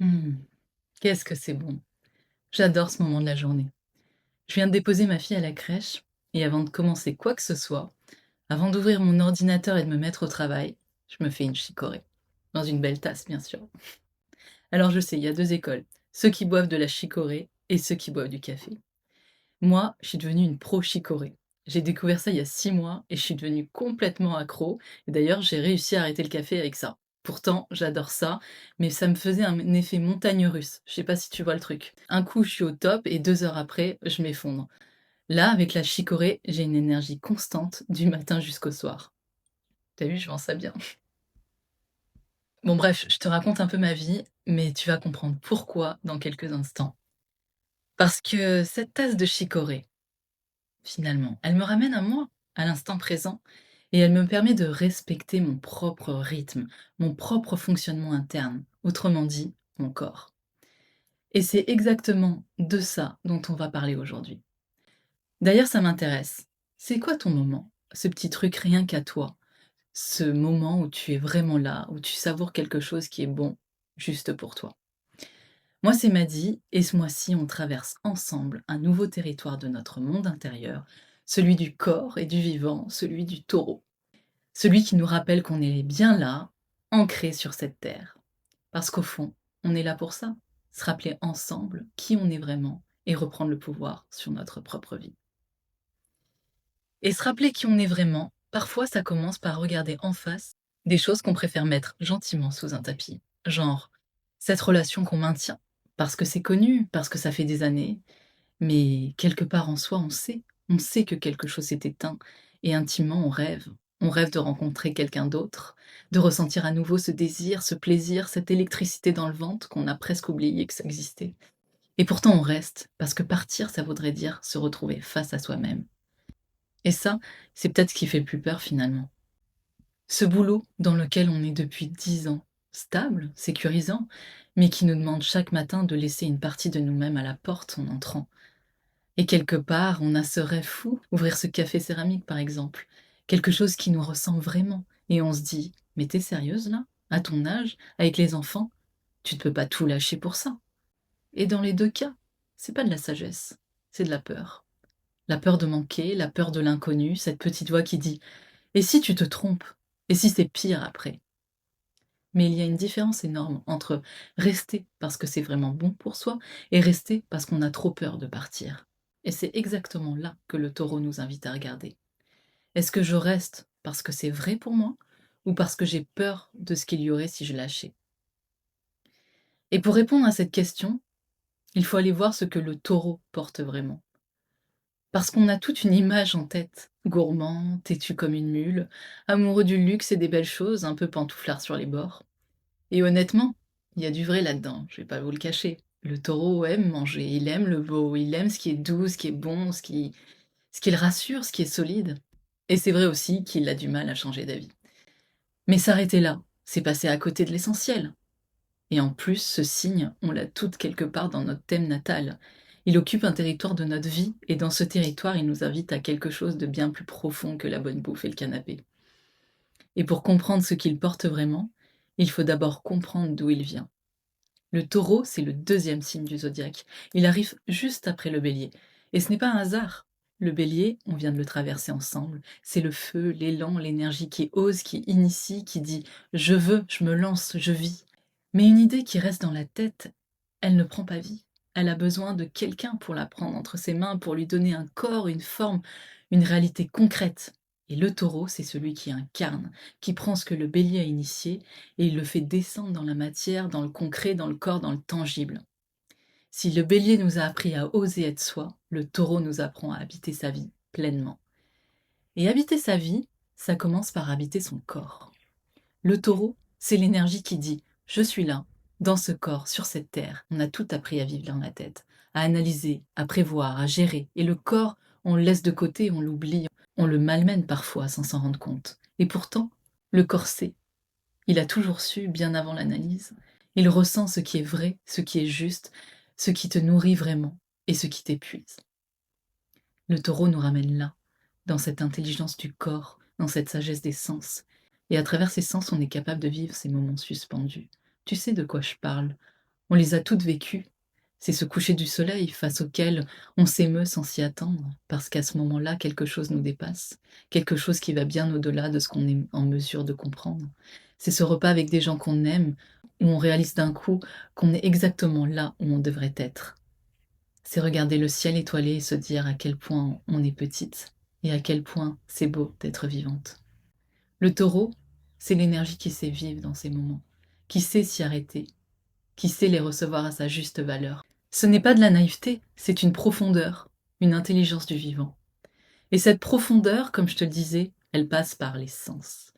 Mmh. Qu'est-ce que c'est bon! J'adore ce moment de la journée. Je viens de déposer ma fille à la crèche et avant de commencer quoi que ce soit, avant d'ouvrir mon ordinateur et de me mettre au travail, je me fais une chicorée. Dans une belle tasse, bien sûr. Alors je sais, il y a 2 écoles, ceux qui boivent de la chicorée et ceux qui boivent du café. Moi, je suis devenue une pro chicorée. J'ai découvert ça il y a 6 mois et je suis devenue complètement accro et d'ailleurs j'ai réussi à arrêter le café avec ça. Pourtant, j'adore ça, mais ça me faisait un effet montagne russe. Je sais pas si tu vois le truc. Un coup, je suis au top et 2 heures après, je m'effondre. Là, avec la chicorée, j'ai une énergie constante du matin jusqu'au soir. Tu vu, je vends ça bien. Bon bref, je te raconte un peu ma vie, mais tu vas comprendre pourquoi dans quelques instants. Parce que cette tasse de chicorée, finalement, elle me ramène à moi, à l'instant présent, et elle me permet de respecter mon propre rythme, mon propre fonctionnement interne, autrement dit, mon corps. Et c'est exactement de ça dont on va parler aujourd'hui. D'ailleurs, ça m'intéresse. C'est quoi ton moment? Ce petit truc rien qu'à toi? Ce moment où tu es vraiment là, où tu savoures quelque chose qui est bon, juste pour toi. Moi, c'est Maddy, et ce mois-ci, on traverse ensemble un nouveau territoire de notre monde intérieur, celui du corps et du vivant, celui du taureau. Celui qui nous rappelle qu'on est bien là, ancré sur cette terre. Parce qu'au fond, on est là pour ça, se rappeler ensemble qui on est vraiment et reprendre le pouvoir sur notre propre vie. Et se rappeler qui on est vraiment, parfois ça commence par regarder en face des choses qu'on préfère mettre gentiment sous un tapis. Genre, cette relation qu'on maintient, parce que c'est connu, parce que ça fait des années, mais quelque part en soi, on sait que quelque chose s'est éteint, et intimement on rêve. On rêve de rencontrer quelqu'un d'autre, de ressentir à nouveau ce désir, ce plaisir, cette électricité dans le ventre qu'on a presque oublié que ça existait. Et pourtant on reste, parce que partir, ça voudrait dire se retrouver face à soi-même. Et ça, c'est peut-être ce qui fait le plus peur finalement. Ce boulot dans lequel on est depuis 10 ans, stable, sécurisant, mais qui nous demande chaque matin de laisser une partie de nous-mêmes à la porte en entrant. Et quelque part, on a ce rêve fou, ouvrir ce café céramique par exemple, quelque chose qui nous ressemble vraiment. Et on se dit, mais t'es sérieuse là? À ton âge, avec les enfants, tu ne peux pas tout lâcher pour ça. Et dans les deux cas, c'est pas de la sagesse, c'est de la peur. La peur de manquer, la peur de l'inconnu, cette petite voix qui dit et si tu te trompes? Et si c'est pire après? Mais il y a une différence énorme entre rester parce que c'est vraiment bon pour soi et rester parce qu'on a trop peur de partir. Et c'est exactement là que le taureau nous invite à regarder. Est-ce que je reste parce que c'est vrai pour moi ou parce que j'ai peur de ce qu'il y aurait si je lâchais? Et pour répondre à cette question, il faut aller voir ce que le taureau porte vraiment. Parce qu'on a toute une image en tête. Gourmand, têtu comme une mule, amoureux du luxe et des belles choses, un peu pantouflard sur les bords. Et honnêtement, il y a du vrai là-dedans, je vais pas vous le cacher. Le taureau aime manger, il aime le beau, il aime ce qui est doux, ce qui est bon, ce qui le rassure, ce qui est solide. Et c'est vrai aussi qu'il a du mal à changer d'avis. Mais s'arrêter là, c'est passer à côté de l'essentiel. Et en plus, ce signe, on l'a tout quelque part dans notre thème natal. Il occupe un territoire de notre vie, et dans ce territoire, il nous invite à quelque chose de bien plus profond que la bonne bouffe et le canapé. Et pour comprendre ce qu'il porte vraiment, il faut d'abord comprendre d'où il vient. Le taureau, c'est le deuxième signe du zodiaque. Il arrive juste après le bélier. Et ce n'est pas un hasard. Le bélier, on vient de le traverser ensemble. C'est le feu, l'élan, l'énergie qui ose, qui initie, qui dit ⁇ Je veux, je me lance, je vis ⁇ Mais une idée qui reste dans la tête, elle ne prend pas vie. Elle a besoin de quelqu'un pour la prendre entre ses mains, pour lui donner un corps, une forme, une réalité concrète. Et le taureau, c'est celui qui incarne, qui prend ce que le bélier a initié et il le fait descendre dans la matière, dans le concret, dans le corps, dans le tangible. Si le bélier nous a appris à oser être soi, le taureau nous apprend à habiter sa vie pleinement. Et habiter sa vie, ça commence par habiter son corps. Le taureau, c'est l'énergie qui dit ⁇ Je suis là, dans ce corps, sur cette terre. On a tout appris à vivre dans la tête, à analyser, à prévoir, à gérer. Et le corps, on le laisse de côté, on l'oublie, on le malmène parfois sans s'en rendre compte. Et pourtant, le corps sait. Il a toujours su, bien avant l'analyse. Il ressent ce qui est vrai, ce qui est juste, ce qui te nourrit vraiment et ce qui t'épuise. Le taureau nous ramène là, dans cette intelligence du corps, dans cette sagesse des sens. Et à travers ces sens, on est capable de vivre ces moments suspendus. Tu sais de quoi je parle. On les a toutes vécues. C'est ce coucher du soleil face auquel on s'émeut sans s'y attendre, parce qu'à ce moment-là, quelque chose nous dépasse, quelque chose qui va bien au-delà de ce qu'on est en mesure de comprendre. C'est ce repas avec des gens qu'on aime, où on réalise d'un coup qu'on est exactement là où on devrait être. C'est regarder le ciel étoilé et se dire à quel point on est petite, et à quel point c'est beau d'être vivante. Le taureau, c'est l'énergie qui sait vivre dans ces moments, qui sait s'y arrêter, qui sait les recevoir à sa juste valeur. Ce n'est pas de la naïveté, c'est une profondeur, une intelligence du vivant. Et cette profondeur, comme je te le disais, elle passe par les sens.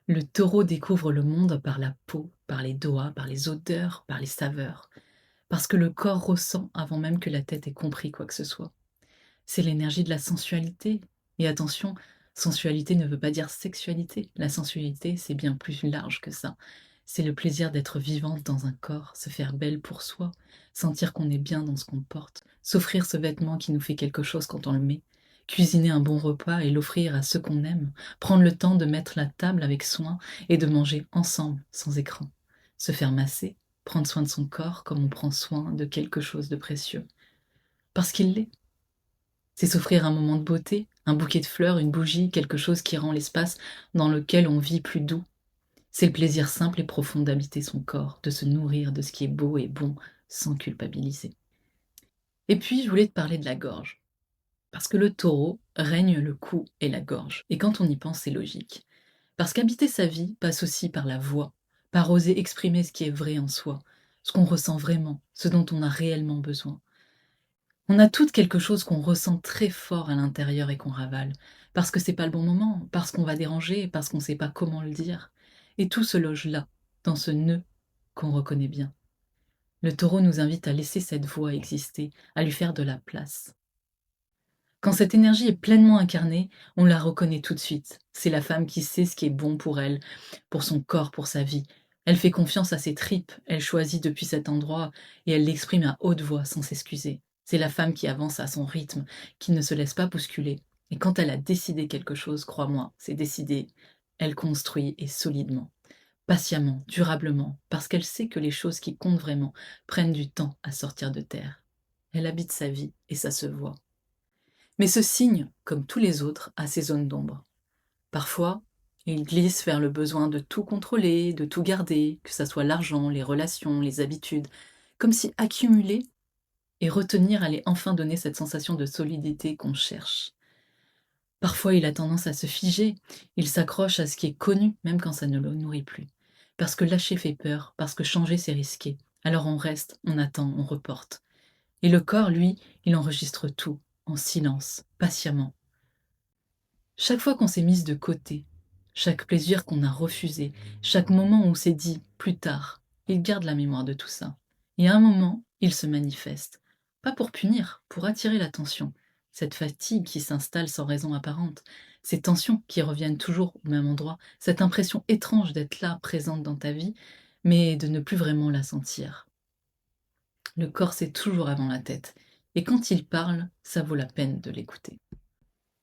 Le taureau découvre le monde par la peau, par les doigts, par les odeurs, par les saveurs. Parce que le corps ressent avant même que la tête ait compris quoi que ce soit. C'est l'énergie de la sensualité. Et attention, sensualité ne veut pas dire sexualité. La sensualité, c'est bien plus large que ça. C'est le plaisir d'être vivante dans un corps, se faire belle pour soi, sentir qu'on est bien dans ce qu'on porte, s'offrir ce vêtement qui nous fait quelque chose quand on le met, cuisiner un bon repas et l'offrir à ceux qu'on aime, prendre le temps de mettre la table avec soin et de manger ensemble, sans écran, se faire masser, prendre soin de son corps comme on prend soin de quelque chose de précieux. Parce qu'il l'est. C'est s'offrir un moment de beauté, un bouquet de fleurs, une bougie, quelque chose qui rend l'espace dans lequel on vit plus doux. C'est le plaisir simple et profond d'habiter son corps, de se nourrir de ce qui est beau et bon, sans culpabiliser. Et puis, je voulais te parler de la gorge. Parce que le taureau règne le cou et la gorge. Et quand on y pense, c'est logique. Parce qu'habiter sa vie passe aussi par la voix, par oser exprimer ce qui est vrai en soi, ce qu'on ressent vraiment, ce dont on a réellement besoin. On a toutes quelque chose qu'on ressent très fort à l'intérieur et qu'on ravale, parce que c'est pas le bon moment, parce qu'on va déranger, parce qu'on sait pas comment le dire. Et tout se loge là, dans ce nœud qu'on reconnaît bien. Le taureau nous invite à laisser cette voix exister, à lui faire de la place. Quand cette énergie est pleinement incarnée, on la reconnaît tout de suite. C'est la femme qui sait ce qui est bon pour elle, pour son corps, pour sa vie. Elle fait confiance à ses tripes, elle choisit depuis cet endroit et elle l'exprime à haute voix sans s'excuser. C'est la femme qui avance à son rythme, qui ne se laisse pas bousculer. Et quand elle a décidé quelque chose, crois-moi, c'est décidé. Elle construit et solidement, patiemment, durablement, parce qu'elle sait que les choses qui comptent vraiment prennent du temps à sortir de terre. Elle habite sa vie et ça se voit. Mais ce signe, comme tous les autres, a ses zones d'ombre. Parfois, il glisse vers le besoin de tout contrôler, de tout garder, que ce soit l'argent, les relations, les habitudes, comme si accumuler et retenir allait enfin donner cette sensation de solidité qu'on cherche. Parfois, il a tendance à se figer, il s'accroche à ce qui est connu, même quand ça ne le nourrit plus. Parce que lâcher fait peur, parce que changer c'est risqué. Alors on reste, on attend, on reporte. Et le corps, lui, il enregistre tout, en silence, patiemment. Chaque fois qu'on s'est mise de côté, chaque plaisir qu'on a refusé, chaque moment où on s'est dit plus tard, il garde la mémoire de tout ça. Et à un moment, il se manifeste. Pas pour punir, pour attirer l'attention. Cette fatigue qui s'installe sans raison apparente, ces tensions qui reviennent toujours au même endroit, cette impression étrange d'être là, présente dans ta vie, mais de ne plus vraiment la sentir. Le corps, c'est toujours avant la tête. Et quand il parle, ça vaut la peine de l'écouter.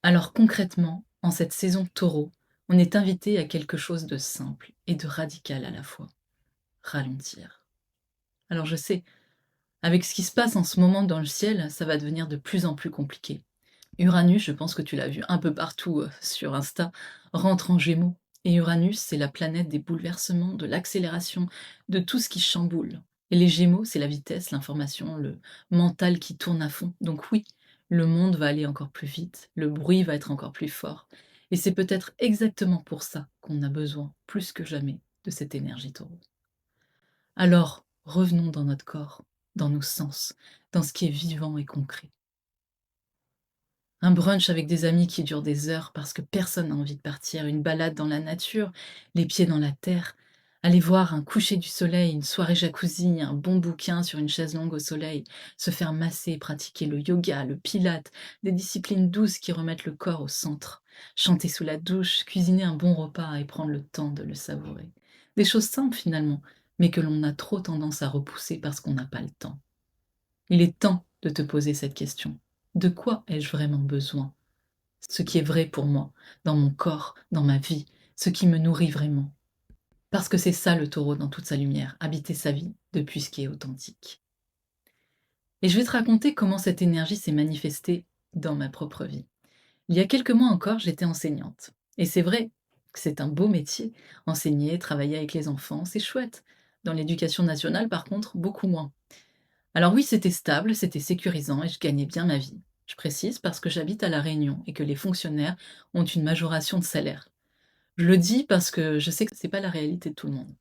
Alors concrètement, en cette saison taureau, on est invité à quelque chose de simple et de radical à la fois. Ralentir. Alors je sais, avec ce qui se passe en ce moment dans le ciel, ça va devenir de plus en plus compliqué. Uranus, je pense que tu l'as vu un peu partout sur Insta, rentre en Gémeaux. Et Uranus, c'est la planète des bouleversements, de l'accélération, de tout ce qui chamboule. Et les Gémeaux, c'est la vitesse, l'information, le mental qui tourne à fond. Donc oui, le monde va aller encore plus vite, le bruit va être encore plus fort. Et c'est peut-être exactement pour ça qu'on a besoin, plus que jamais, de cette énergie taureau. Alors, revenons dans notre corps, dans nos sens, dans ce qui est vivant et concret. Un brunch avec des amis qui dure des heures parce que personne n'a envie de partir, une balade dans la nature, les pieds dans la terre, aller voir un coucher du soleil, une soirée jacuzzi, un bon bouquin sur une chaise longue au soleil, se faire masser, pratiquer le yoga, le pilate, des disciplines douces qui remettent le corps au centre, chanter sous la douche, cuisiner un bon repas et prendre le temps de le savourer. Des choses simples finalement, mais que l'on a trop tendance à repousser parce qu'on n'a pas le temps. Il est temps de te poser cette question. De quoi ai-je vraiment besoin? Ce qui est vrai pour moi, dans mon corps, dans ma vie, ce qui me nourrit vraiment. Parce que c'est ça le taureau dans toute sa lumière, habiter sa vie depuis ce qui est authentique. Et je vais te raconter comment cette énergie s'est manifestée dans ma propre vie. Il y a quelques mois encore, j'étais enseignante. Et c'est vrai que c'est un beau métier. Enseigner, travailler avec les enfants, c'est chouette. Dans l'éducation nationale, par contre, beaucoup moins. Alors oui, c'était stable, c'était sécurisant et je gagnais bien ma vie. Je précise parce que j'habite à La Réunion et que les fonctionnaires ont une majoration de salaire. Je le dis parce que je sais que c'est pas la réalité de tout le monde.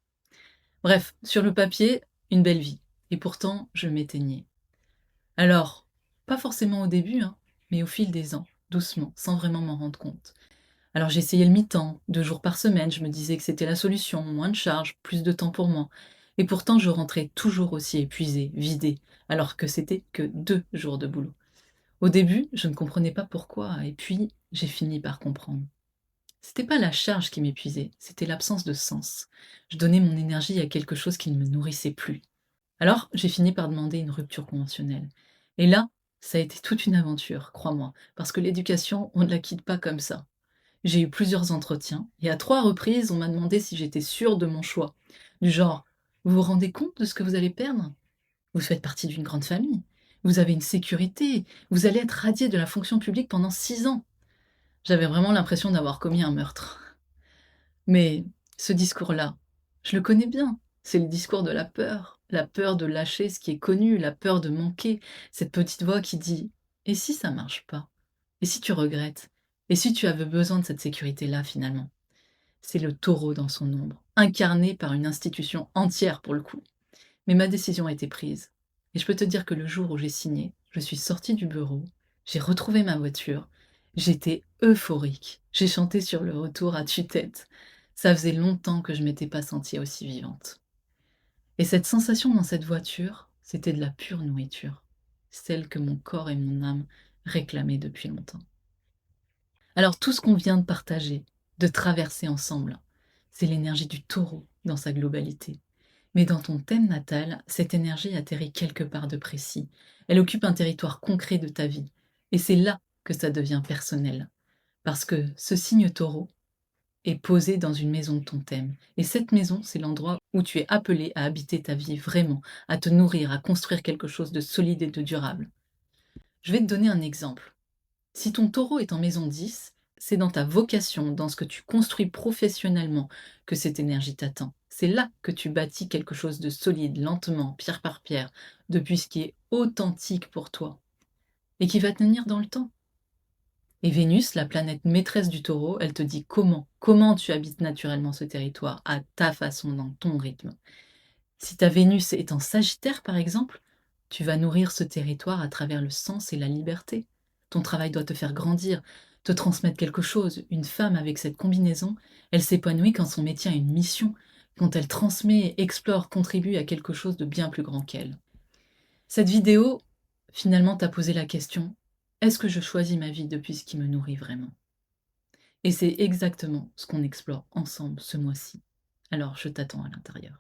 Bref, sur le papier, une belle vie. Et pourtant, je m'éteignais. Alors, pas forcément au début, hein, mais au fil des ans, doucement, sans vraiment m'en rendre compte. Alors j'ai essayé le mi-temps, 2 jours par semaine, je me disais que c'était la solution, moins de charges, plus de temps pour moi. Et pourtant, je rentrais toujours aussi épuisée, vidée, alors que c'était que 2 jours de boulot. Au début, je ne comprenais pas pourquoi, et puis j'ai fini par comprendre. C'était pas la charge qui m'épuisait, c'était l'absence de sens. Je donnais mon énergie à quelque chose qui ne me nourrissait plus. Alors, j'ai fini par demander une rupture conventionnelle. Et là, ça a été toute une aventure, crois-moi, parce que l'éducation, on ne la quitte pas comme ça. J'ai eu plusieurs entretiens, et à 3 reprises, on m'a demandé si j'étais sûre de mon choix. Du genre, vous vous rendez compte de ce que vous allez perdre? Vous faites partie d'une grande famille. Vous avez une sécurité. Vous allez être radié de la fonction publique pendant 6 ans. J'avais vraiment l'impression d'avoir commis un meurtre. Mais ce discours-là, je le connais bien. C'est le discours de la peur de lâcher ce qui est connu, la peur de manquer, cette petite voix qui dit: «Et si ça marche pas? Et si tu regrettes? Et si tu avais besoin de cette sécurité-là finalement?» C'est le taureau dans son ombre, incarné par une institution entière pour le coup. Mais ma décision a été prise. Et je peux te dire que le jour où j'ai signé, je suis sortie du bureau, j'ai retrouvé ma voiture, j'étais euphorique. J'ai chanté sur le retour à tue-tête. Ça faisait longtemps que je m'étais pas sentie aussi vivante. Et cette sensation dans cette voiture, c'était de la pure nourriture, celle que mon corps et mon âme réclamaient depuis longtemps. Alors tout ce qu'on vient de partager, de traverser ensemble, c'est l'énergie du taureau dans sa globalité. Mais dans ton thème natal, cette énergie atterrit quelque part de précis. Elle occupe un territoire concret de ta vie. Et c'est là que ça devient personnel. Parce que ce signe taureau est posé dans une maison de ton thème. Et cette maison, c'est l'endroit où tu es appelé à habiter ta vie vraiment, à te nourrir, à construire quelque chose de solide et de durable. Je vais te donner un exemple. Si ton taureau est en maison 10, c'est dans ta vocation, dans ce que tu construis professionnellement, que cette énergie t'atteint. C'est là que tu bâtis quelque chose de solide, lentement, pierre par pierre, depuis ce qui est authentique pour toi et qui va tenir dans le temps. Et Vénus, la planète maîtresse du taureau, elle te dit comment tu habites naturellement ce territoire, à ta façon, dans ton rythme. Si ta Vénus est en Sagittaire, par exemple, tu vas nourrir ce territoire à travers le sens et la liberté. Ton travail doit te faire grandir, te transmettre quelque chose. Une femme avec cette combinaison, elle s'épanouit quand son métier a une mission, quand elle transmet, explore, contribue à quelque chose de bien plus grand qu'elle. Cette vidéo, finalement, t'a posé la question: est-ce que je choisis ma vie depuis ce qui me nourrit vraiment? Et c'est exactement ce qu'on explore ensemble ce mois-ci. Alors je t'attends à l'intérieur.